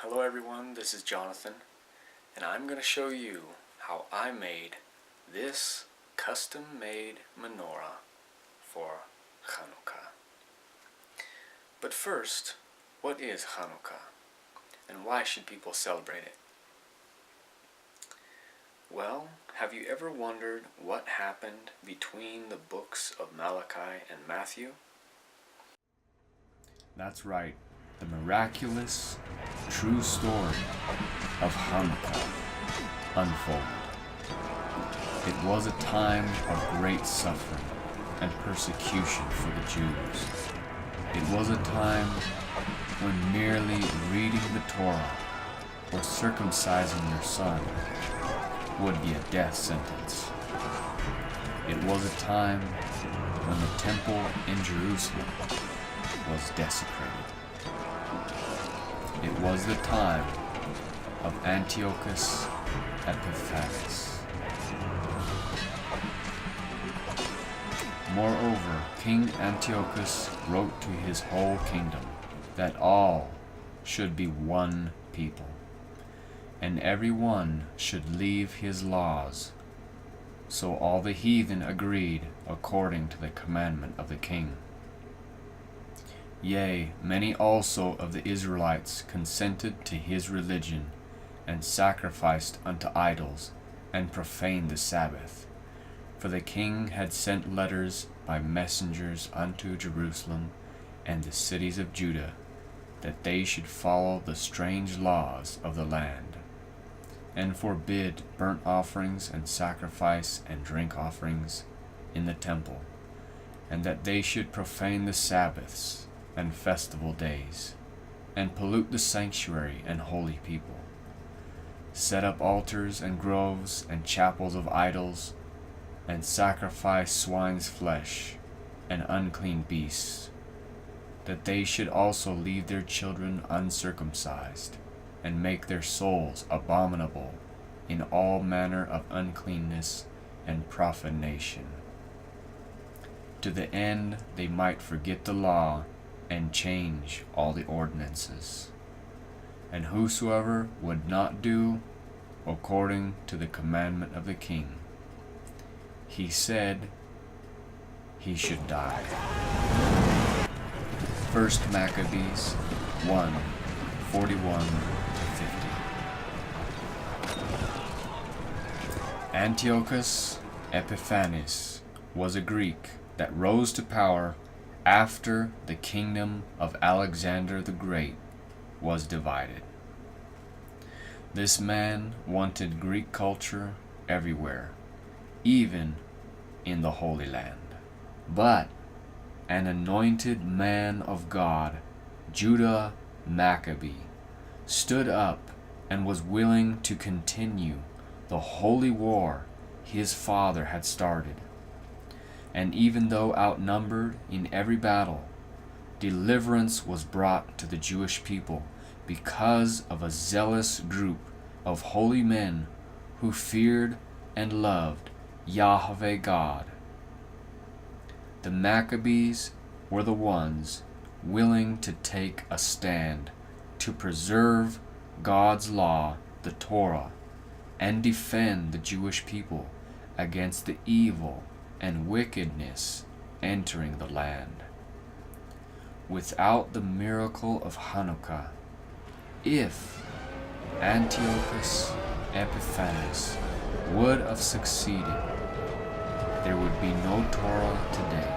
Hello everyone, this is Jonathan, and I'm going to show you how I made this custom-made menorah for Hanukkah. But first, what is Hanukkah, and why should people celebrate it? Well, have you ever wondered what happened between the books of Malachi and Matthew? That's right, the miraculous, true story of Hanukkah unfolded. It was a time of great suffering and persecution for the Jews. It was a time when merely reading the Torah or circumcising your son would be a death sentence. It was a time when the temple in Jerusalem was desecrated. It was the time of Antiochus Epiphanes. Moreover, King Antiochus wrote to his whole kingdom that all should be one people, and every one should leave his laws. So all the heathen agreed according to the commandment of the king. Yea, many also of the Israelites consented to his religion, and sacrificed unto idols, and profaned the Sabbath. For the king had sent letters by messengers unto Jerusalem and the cities of Judah, that they should follow the strange laws of the land, and forbid burnt offerings and sacrifice and drink offerings in the temple, and that they should profane the Sabbaths and festival days, and pollute the sanctuary and holy people, set up altars and groves and chapels of idols, and sacrifice swine's flesh and unclean beasts, that they should also leave their children uncircumcised, and make their souls abominable in all manner of uncleanness and profanation, to the end they might forget the law and change all the ordinances. And whosoever would not do according to the commandment of the king, he said he should die. 1 Maccabees 1:41-50. Antiochus Epiphanes was a Greek that rose to power after the kingdom of Alexander the Great was divided. This man wanted Greek culture everywhere, even in the Holy Land. But an anointed man of God, Judah Maccabee, stood up and was willing to continue the holy war his father had started. And even though outnumbered in every battle, deliverance was brought to the Jewish people because of a zealous group of holy men who feared and loved Yahweh God. The Maccabees were the ones willing to take a stand to preserve God's law, the Torah, and defend the Jewish people against the evil and wickedness entering the land. Without the miracle of Hanukkah, if Antiochus Epiphanes would have succeeded, there would be no Torah today.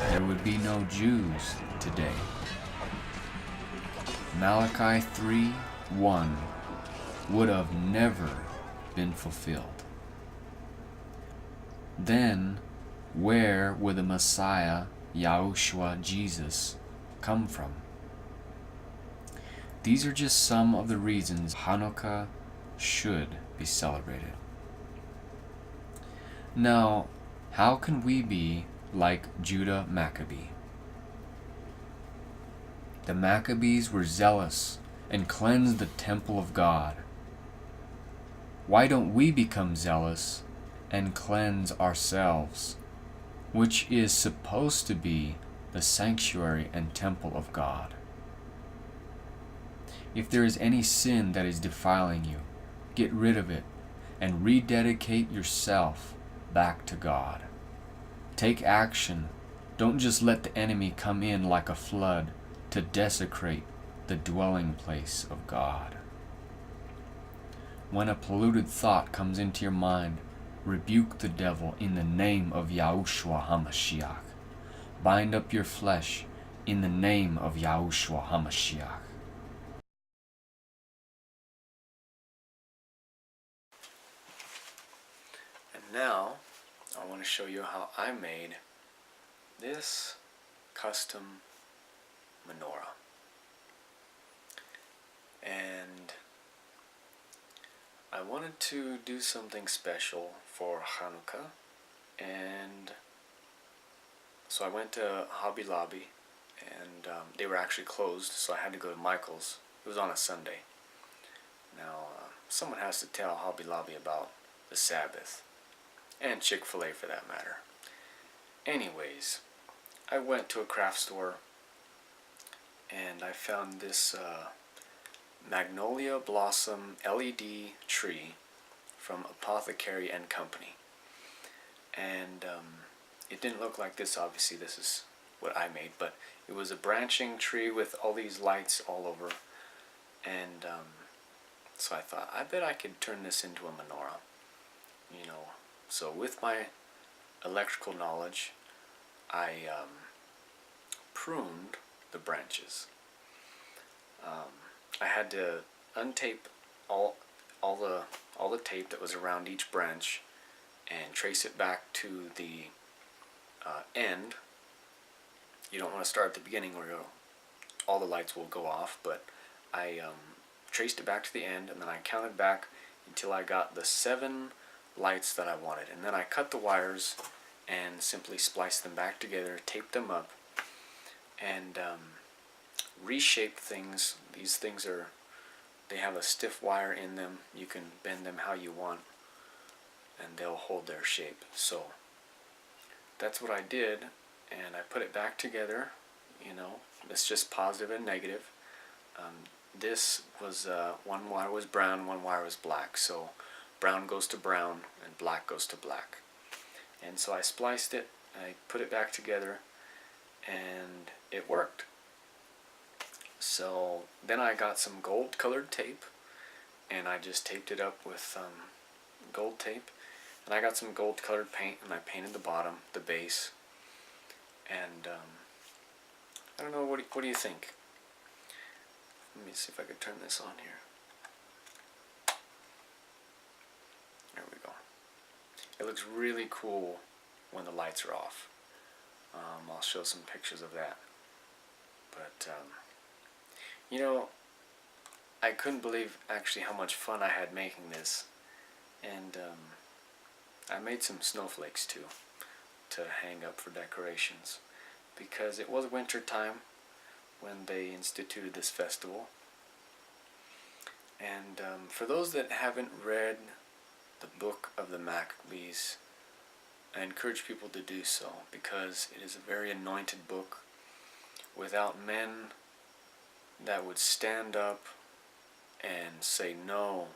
There would be no Jews today. Malachi 3:1 would have never been fulfilled. Then, where would the Messiah YAHUSHUA Jesus come from? These are just some of the reasons Hanukkah should be celebrated. Now, how can we be like Judah Maccabee? The Maccabees were zealous and cleansed the temple of God. Why don't we become zealous and cleanse ourselves, which is supposed to be the sanctuary and temple of God? If there is any sin that is defiling you, get rid of it and rededicate yourself back to God. Take action. Don't just let the enemy come in like a flood to desecrate the dwelling place of God. When a polluted thought comes into your mind, rebuke the devil in the name of YAHUSHUA HaMashiach. Bind up your flesh in the name of YAHUSHUA HaMashiach. And now, I want to show you how I made this custom menorah. And I wanted to do something special for Hanukkah, and so I went to Hobby Lobby, and they were actually closed, so I had to go to Michael's. It was on a Sunday. Now, someone has to tell Hobby Lobby about the Sabbath, and Chick-fil-A for that matter. Anyways, I went to a craft store, and I found this Magnolia Blossom LED tree from Apothecary and Company. And it didn't look like this, obviously. This is what I made, but it was a branching tree with all these lights all over. And so I thought, I bet I could turn this into a menorah. You know, so with my electrical knowledge, I pruned the branches. I had to untape all the tape that was around each branch and trace it back to the end. You don't want to start at the beginning or all the lights will go off, but I traced it back to the end, and then I counted back until I got the 7 lights that I wanted, and then I cut the wires and simply spliced them back together, taped them up, and reshaped things. These things they have a stiff wire in them. You can bend them how you want, and they'll hold their shape. So that's what I did, and I put it back together. You know, it's just positive and negative. This was one wire was brown, one wire was black. So brown goes to brown and black goes to black. And so I spliced it, I put it back together, and it worked. So then I got some gold colored tape, and I just taped it up with gold tape, and I got some gold colored paint, and I painted the bottom, the base, and I don't know, what do you think? Let me see if I could turn this on here. There we go. It looks really cool when the lights are off. I'll show some pictures of that. But you know, I couldn't believe actually how much fun I had making this. And I made some snowflakes too to hang up for decorations, because it was winter time when they instituted this festival. And for those that haven't read the book of the Maccabees, I encourage people to do so, because it is a very anointed book. Without men that would stand up and say no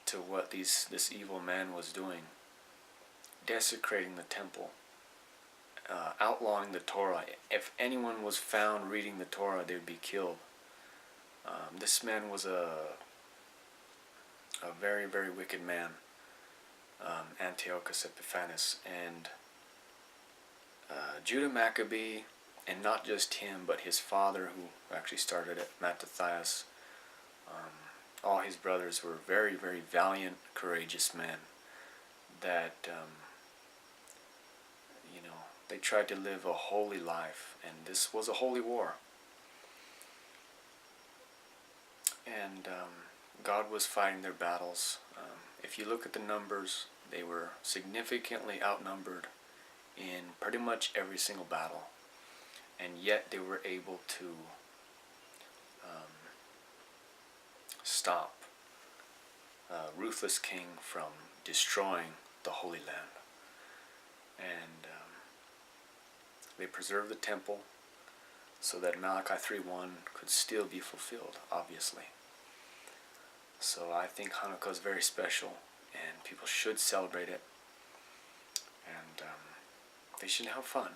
to what this evil man was doing, desecrating the temple, outlawing the Torah. If anyone was found reading the Torah, they would be killed. This man was a very, very wicked man, Antiochus Epiphanes, and Judah Maccabee, and not just him, but his father, who actually started it, Mattathias. All his brothers were very, very valiant, courageous men that, you know, they tried to live a holy life, and this was a holy war. And God was fighting their battles. If you look at the numbers, they were significantly outnumbered in pretty much every single battle. And yet they were able to stop a ruthless king from destroying the Holy Land. And they preserved the temple. so that Malachi 3:1 could still be fulfilled, obviously. So I think Hanukkah is very special, and people should celebrate it, and they should have fun.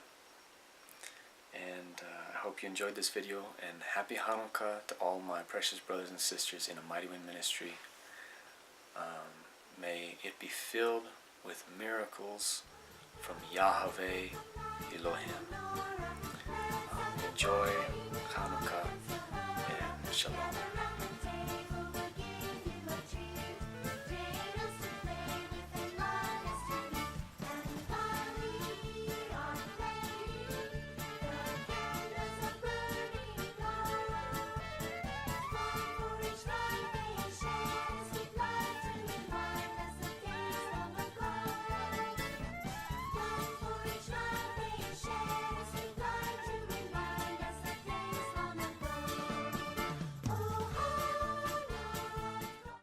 And I hope you enjoyed this video, and happy Hanukkah to all my precious brothers and sisters in a Mighty Wind ministry. May it be filled with miracles from Yahweh Elohim. Enjoy Hanukkah and Shalom.